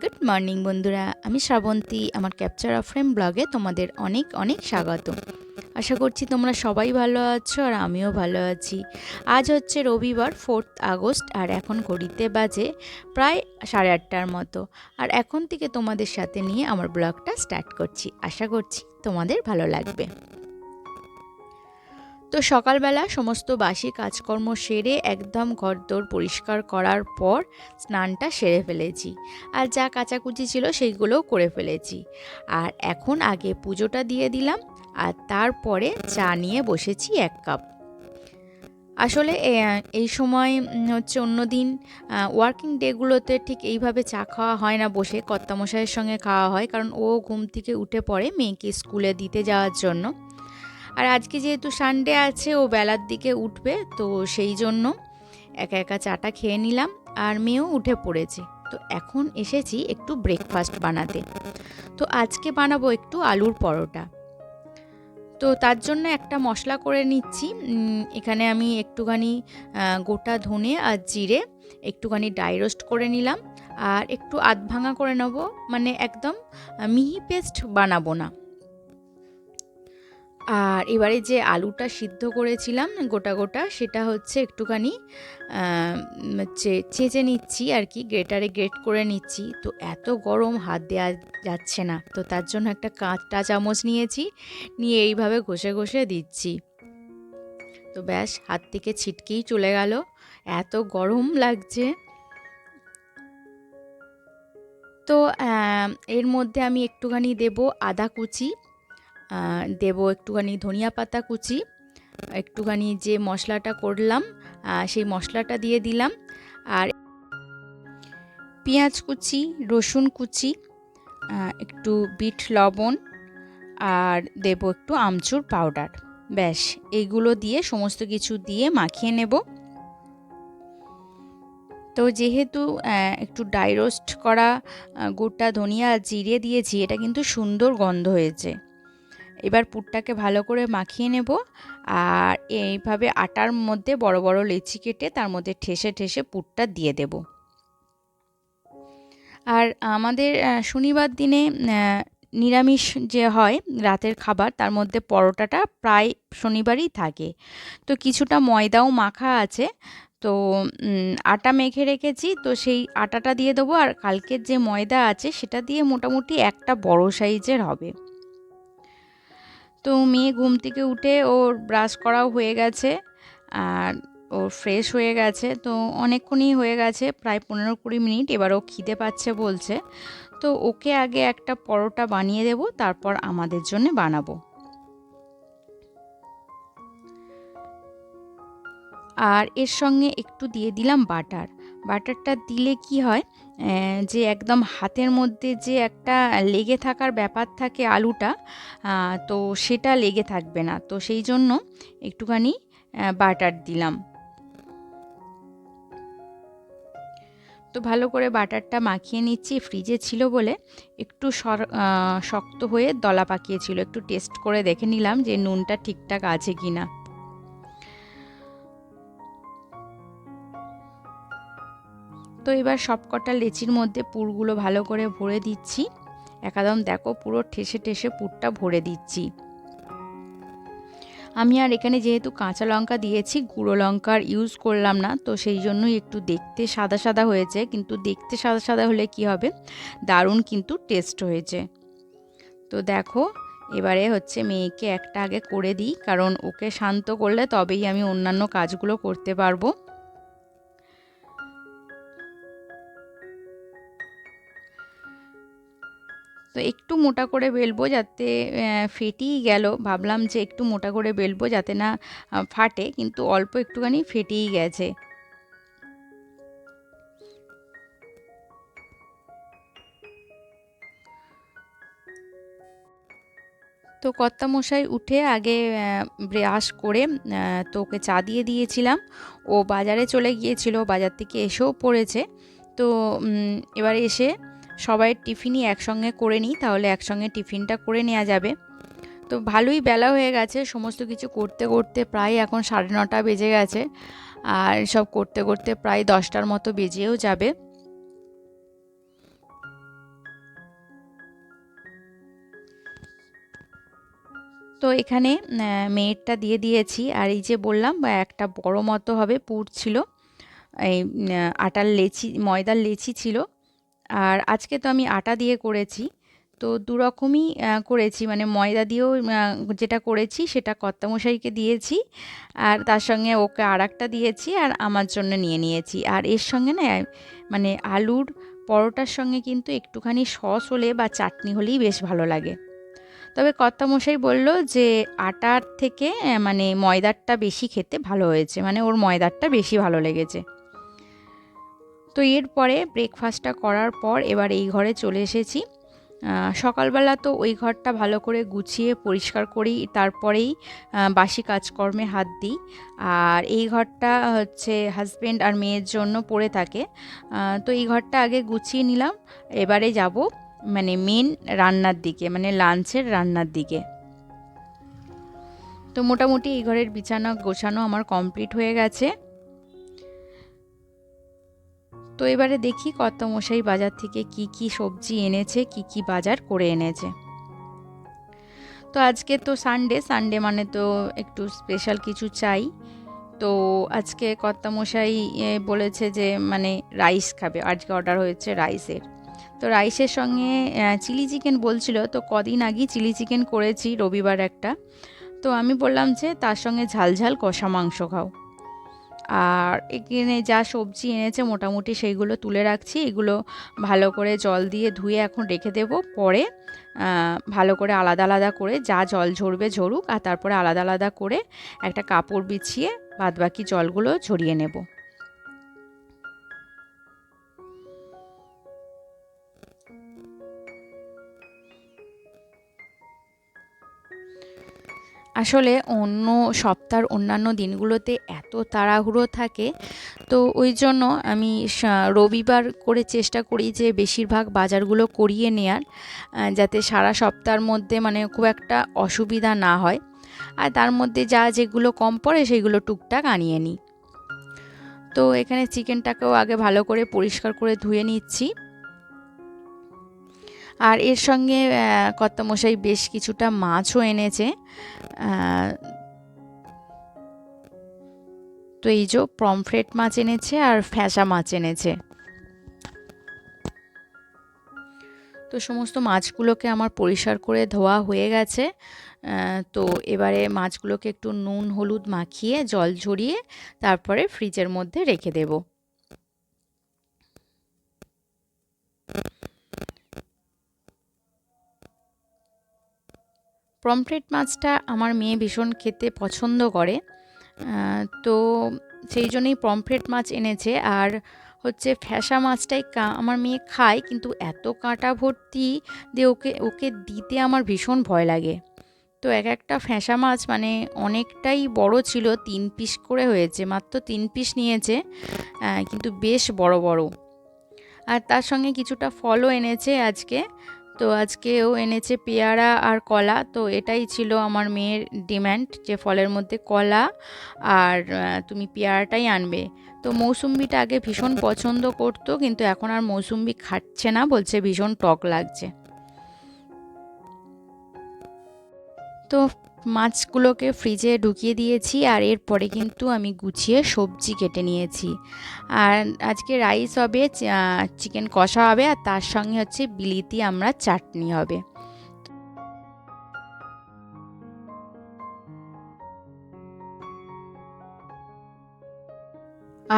Good morning বন্ধুরা, আমি শ্রাবন্তী। আমার ক্যাপচার অফ ফ্রেম ব্লগে তোমাদের অনেক অনেক স্বাগত। আশা করছি তোমরা সবাই ভালো আছো আর আমিও ভালো আছি। আজ হচ্ছে রবিবার 4 আগস্ট আর এখন ঘড়িতে বাজে প্রায় 8:30টার মতো। আর এখন থেকে তোমাদের সাথে নিয়ে আমার ব্লগটা স্টার্ট করছি। আশা করছি তোমাদের ভালো লাগবে। তো সকালবেলা সমস্ত বাসি কাজকর্ম সেরে একদম ঘরদোর পরিষ্কার করার পর স্নানটা সেরে ফেলেছি। আর যা কাচাকুচি ছিল সেইগুলোও করে ফেলেছি। আর এখন আগে পুজোটা দিয়ে দিলাম আর তারপরে চা নিয়ে বসেছি 1 কাপ। আসলে এই সময় হচ্ছে অন্যদিন ওয়ার্কিং ডেগুলোতে ঠিক এইভাবে চা খাওয়া হয় না, বসে কর্তামশাইয়ের সঙ্গে খাওয়া হয়, কারণ ও ঘুম থেকে উঠে পড়ে মেয়েকে স্কুলে দিতে যাওয়ার জন্য। আর আজকে যেহেতু সানডে আছে, ও বেলার দিকে উঠবে, তো সেই জন্য একা একা চাটা খেয়ে নিলাম আর মেয়েও উঠে পড়েছে। তো এখন এসেছি একটু ব্রেকফাস্ট বানাতে। তো আজকে বানাবো একটু আলুর পরোটা। তো তার জন্য একটা মশলা করে নিচ্ছি। এখানে আমি একটুখানি গোটা ধনে আর জিরে একটুখানি ড্রাই রোস্ট করে নিলাম আর একটু আধ ভাঙা করে নেবো, মানে একদম মিহি পেস্ট বানাবো না। আর এবারে যে আলুটা সিদ্ধ করেছিলাম গোটা গোটা, সেটা হচ্ছে একটুখানি চেঁচে নিচ্ছি আর কি, গ্রেটারে গ্রেট করে নিচ্ছি। তো এত গরম হাত দেওয়া যাচ্ছে না, তো তার জন্য একটা কাঁচটা চামচ নিয়েছি, নিয়ে এইভাবে ঘষে ঘষে দিচ্ছি। তো ব্যাস, হাত থেকে ছিটকেই চলে গেল, এত গরম লাগছে। তো এর মধ্যে আমি একটুখানি দেব আদা কুচি, দেব একটুখানি ধনিয়া পাতা কুচি, একটুখানি যে মশলাটা করলাম সেই মশলাটা দিয়ে দিলাম, আর পেঁয়াজ কুচি, রসুন কুচি, একটু বিট লবণ, আর দেব একটু আমচুর পাউডার। ব্যাস, এইগুলো দিয়ে সমস্ত কিছু দিয়ে মাখিয়ে নেব। তো যেহেতু একটু ড্রাই রোস্ট করা গোটা ধনিয়া জিরে দিয়েছি, এটা কিন্তু সুন্দর গন্ধ হয়েছে। এবার পুরটাকে ভালো করে মাখিয়ে নেব আর এইভাবে আটার মধ্যে বড় বড় লেচি কেটে তার মধ্যে ঠেসে ঠেসে পুরটা দিয়ে দেব। আর আমাদের শনিবার দিনে নিরামিষ যে হয় রাতের খাবার, তার মধ্যে পরোটাটা প্রায় শনিবারই থাকে। তো কিছুটা ময়দাও মাখা আছে, তো আটা মেখে রেখেছি, তো সেই আটাটা দিয়ে দেবো। আর কালকের যে ময়দা আছে সেটা দিয়ে মোটামুটি একটা বড় সাইজের হবে। তো মেয়ে ঘুম থেকে উঠে ওর ব্রাশ করাও হয়ে গেছে আর ও ফ্রেশ হয়ে গেছে। তো অনেকক্ষণই হয়ে গেছে, প্রায় 15-20 মিনিট। এবার ও খিদে পাচ্ছে বলছে, তো ওকে আগে একটা পরোটা বানিয়ে দেব, তারপর আমাদের জন্য বানাবো। আর এর সঙ্গে একটু দিয়ে দিলাম বাটার। বাটারটা দিলে কি হয়, যে একদম হাতের মধ্যে যে একটা লেগে থাকার ব্যাপার থাকে আলুটা, তো সেটা লেগে থাকবে না। তো সেই জন্য একটুখানি বাটার দিলাম। তো ভালো করে বাটারটা মাখিয়ে নিচ্ছি। ফ্রিজে ছিল বলে একটু শক্ত হয়ে দলা পাকিয়েছিল, একটু টেস্ট করে দেখে নিলাম যে নুনটা ঠিকঠাক আছে কি না। তো এবার সবকটা লেচির মধ্যে পুরগুলো ভালো করে ভরে দিচ্ছি। একদম দেখো, পুরো ঠেসে ঠেসে পুরটা ভরে দিচ্ছি। আমি আর এখানে যেহেতু কাঁচা লঙ্কা দিয়েছি, গুঁড়ো লঙ্কার ইউজ করলাম না, তো সেই জন্যই একটু দেখতে সাদা সাদা হয়েছে। কিন্তু দেখতে সাদা সাদা হলে কি হবে, দারুণ কিন্তু টেস্ট হয়েছে। তো দেখো, এবারে হচ্ছে মেয়েকে একটা আগে করে দিই, কারণ ওকে শান্ত করলে তবেই আমি অন্যান্য কাজগুলো করতে পারবো। তো একটু মোটা করে বেলবো, যাতে ফেটেই গেল, ভাবলাম যে একটু মোটা করে বেলবো যাতে না ফাটে, কিন্তু অল্প একটুখানি ফেটেই গেছে। তো কর্তামশাই উঠে আগে ব্রাশ করে তো ওকে চা দিয়ে দিয়েছিলাম। ও বাজারে চলে গিয়েছিল, বাজার থেকে এসেও পড়েছে। তো এবারে এসে সবাই টিফিনই একসঙ্গে করে নিই, তাহলে একসঙ্গে টিফিনটা করে নেওয়া যাবে। তো ভালোই বেলা হয়ে গেছে, সমস্ত কিছু করতে করতে প্রায় এখন 9:30 বেজে গেছে। আর সব করতে করতে প্রায় 10টার মতো বেজেও যাবে। তো এখানে মেয়েরটা দিয়ে দিয়েছি। আর এই যে বললাম একটা বড় মতো হবে পুর ছিল, এই আটার লেচি ময়দার লেচি ছিল। আর আজকে তো আমি আটা দিয়ে করেছি, তো দু রকমই করেছি, মানে ময়দা দিয়েও যেটা করেছি সেটা কর্তামশাইকে দিয়েছি, আর তার সঙ্গে ওকে আরেকটা দিয়েছি আর আমার জন্য নিয়ে নিয়েছি। আর এর সঙ্গে না মানে আলুর পরোটার সঙ্গে কিন্তু একটুখানি সস হলে বা চাটনি হলেই বেশ ভালো লাগে। তবে কর্তামশাই বলল যে আটার থেকে মানে ময়দারটা বেশি খেতে ভালো হয়েছে, মানে ওর ময়দারটা বেশি ভালো লেগেছে। তো এরপরে ব্রেকফাস্টটা করার পর এবার এই ঘরে চলে এসেছি। সকালবেলা তো ওই ঘরটা ভালো করে গুছিয়ে পরিষ্কার করি, তারপরেই বাসি কাজকর্মে হাত দিই। আর এই ঘরটা হচ্ছে হাজব্যান্ড আর মেয়ের জন্য পড়ে থাকে। তো এই ঘরটা আগে গুছিয়ে নিলাম, এবারে যাব মানে মেন রান্নার দিকে, মানে লাঞ্চের রান্নার দিকে। তো মোটামুটি এই ঘরের বিছানা গোছানো আমার কমপ্লিট হয়ে গেছে। তো এবারে দেখি কর্তামশাই বাজার থেকে কি কি সবজি এনেছে, কি কি বাজার করে এনেছে। তো আজকে তো সানডে, সানডে মানে তো একটু স্পেশাল কিছু চাই। তো আজকে কর্তামশাই বলেছে যে মানে রাইস খাবে, আজকে অর্ডার হয়েছে রাইসের। তো রাইসের সঙ্গে চিলি চিকেন বলছিল, তো কদিন আগেই চিলি চিকেন করেছি রবিবার একটা। তো আমি বললাম যে তার সঙ্গে ঝাল ঝাল কষা মাংস খাও। আর এখানে যা সবজি এনেছে মোটামুটি সেইগুলো তুলে রাখছি, এগুলো ভালো করে জল দিয়ে ধুয়ে এখন রেখে দেব। পরে ভালো করে আলাদা আলাদা করে যা জল ঝরবে ঝরুক, আর তারপরে আলাদা আলাদা করে একটা কাপড় বিছিয়ে বাদবাকি জলগুলো ঝরিয়ে নেব। আসলে অন্য সপ্তাহের অন্যান্য দিনগুলোতে এত তাড়াহুড়ো থাকে, তো ওই জন্য আমি রবিবার করে চেষ্টা করি যে বেশিরভাগ বাজারগুলো করিয়ে নেয়ার, যাতে সারা সপ্তাহের মধ্যে মানে খুব একটা অসুবিধা না হয়। আর তার মধ্যে যা যেগুলো কম পড়ে সেগুলো টুকটাক আনিয়ে নিই। তো এখানে চিকেনটাকেও আগে ভালো করে পরিষ্কার করে ধুয়ে নিচ্ছি। আর এর সঙ্গে কর্তামশাই বেশ কিছুটা মাছও এনেছে। তো এই যে পমফ্রেট মাছ এনেছে আর ফ্যাসা মাছ এনেছে। তো সমস্ত মাছগুলোকে আমার পরিষ্কার করে ধোয়া হয়ে গেছে। তো এবারে মাছগুলোকে একটু নুন হলুদ মাখিয়ে জল ঝরিয়ে তারপরে ফ্রিজের মধ্যে রেখে দেব। পমফ্রেট মাছটা আমার মেয়ে ভীষণ খেতে পছন্দ করে, তো সেই জন্যই পমফ্রেট মাছ এনেছে। আর হচ্ছে ফ্যাসা মাছটাই আমার মেয়ে খায়, কিন্তু এত কাঁটা ভর্তি দিয়ে ওকে ওকে দিতে আমার ভীষণ ভয় লাগে। তো এক একটা ফ্যাসা মাছ মানে অনেকটাই বড় ছিল, 3 পিস করে হয়েছে, মাত্র 3 পিস নিয়েছে, কিন্তু বেশ বড় বড়। আর তার সঙ্গে কিছুটা ফলও এনেছে আজকে। তো আজকেও এনেছে পেয়ারা আর কলা, তো এটাই ছিল আমার মেয়ের ডিম্যান্ড যে ফলের মধ্যে কলা আর তুমি পেয়ারাটাই আনবে। তো মৌসুম্বিটা আগে ভীষণ পছন্দ করতো, কিন্তু এখন আর মৌসুম্বি খাচ্ছে না, বলছে ভীষণ টক লাগছে। তো মাছগুলোকে ফ্রিজে ঢুকিয়ে দিয়েছি, আর এরপরে কিন্তু আমি গুছিয়ে সবজি কেটে নিয়েছি। আর আজকে রাইস হবে, চিকেন কষা হবে, আর তার সঙ্গে হচ্ছে বিলিতি আমরা চাটনি হবে।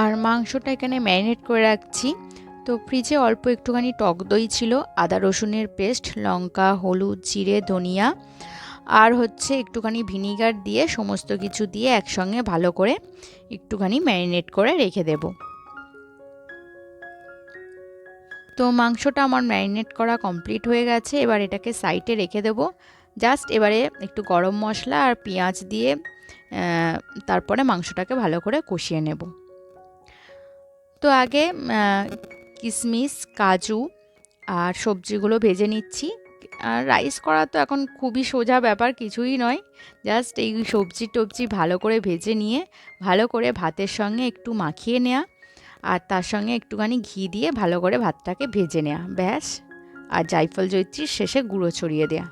আর মাংসটা এখানে ম্যারিনেট করে রাখছি। তো ফ্রিজে অল্প একটুখানি টক দই ছিল, আদা রসুনের পেস্ট, লঙ্কা হলুদ জিরে ধনিয়া আর হচ্ছে একটুখানি ভিনিগার দিয়ে সমস্ত কিছু দিয়ে একসঙ্গে ভালো করে একটুখানি ম্যারিনেট করে রেখে দেব। তো মাংসটা আমার ম্যারিনেট করা কমপ্লিট হয়ে গেছে, এবার এটাকে সাইডে রেখে দেব। জাস্ট এবারে একটু গরম মশলা আর পেঁয়াজ দিয়ে তারপরে মাংসটাকে ভালো করে কষিয়ে নেব। তো আগে কিশমিশ কাজু আর সবজিগুলো ভেজে নিচ্ছি। আর রাইস করা তো এখন খুবই সোজা ব্যাপার, কিছুই নয়, জাস্ট এই সবজি টবজি ভালো করে ভেজে নিয়ে ভালো করে ভাতের সঙ্গে একটু মাখিয়ে নেওয়া, আর তার সঙ্গে একটুখানি ঘি দিয়ে ভালো করে ভাতটাকে ভেজে নেওয়া, ব্যাস। আর জায়ফল জয়িত্রীর শেষে গুঁড়ো ছড়িয়ে দেওয়া।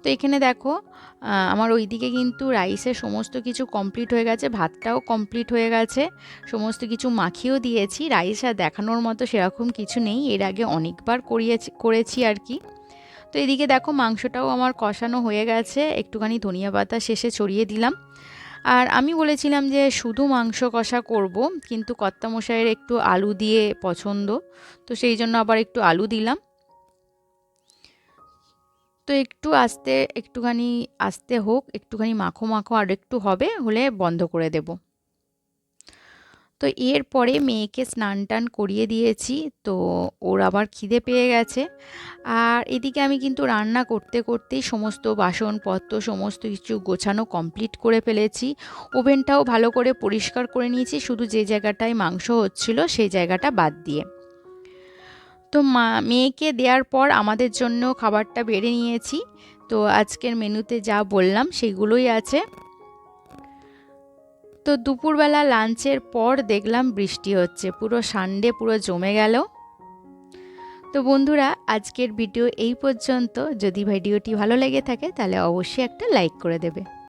তো এখানে দেখো আমার ওইদিকে কিন্তু রাইসের সমস্ত কিছু কমপ্লিট হয়ে গেছে, ভাতটাও কমপ্লিট হয়ে গেছে, সমস্ত কিছু মাখিয়েও দিয়েছি। রাইস আর দেখানোর মতো সেরকম কিছু নেই, এর আগে অনেকবার করেছি আর কি। তো এদিকে দেখো মাংসটাও আমার কষানো হয়ে গেছে, একটুখানি ধনিয়া পাতা শেষে ছড়িয়ে দিলাম। আর আমি বলেছিলাম যে শুধু মাংস কষা করব, কিন্তু কর্তামশাইয়ের একটু আলু দিয়ে পছন্দ, তো সেই জন্য আবার একটু আলু দিলাম। তো একটুখানি আস্তে হোক, একটুখানি মাখো মাখো আর একটু হলে বন্ধ করে দেব। তো এরপরে মেয়েকে স্নান টান করিয়ে দিয়েছি, তো ওর আবার খিদে পেয়ে গেছে। আর এদিকে আমি কিন্তু রান্না করতে করতেই সমস্ত বাসনপত্র সমস্ত কিছু গোছানো কমপ্লিট করে ফেলেছি। ওভেনটাও ভালো করে পরিষ্কার করে নিয়েছি, শুধু যে জায়গাটায় মাংস হচ্ছিল সেই জায়গাটা বাদ দিয়ে। তো মেয়েকে দেওয়ার পর আমাদের জন্য খাবারটা বেড়ে নিয়েছি। তো আজকের মেনুতে যা বললাম সেগুলোই আছে। তো দুপুরবেলা লাঞ্চের পর দেখলাম বৃষ্টি হচ্ছে, পুরো সানডে পুরো জমে গেল। তো বন্ধুরা, আজকের ভিডিও এই পর্যন্ত। যদি ভিডিওটি ভালো লেগে থাকে তাহলে অবশ্যই একটা লাইক করে দেবে।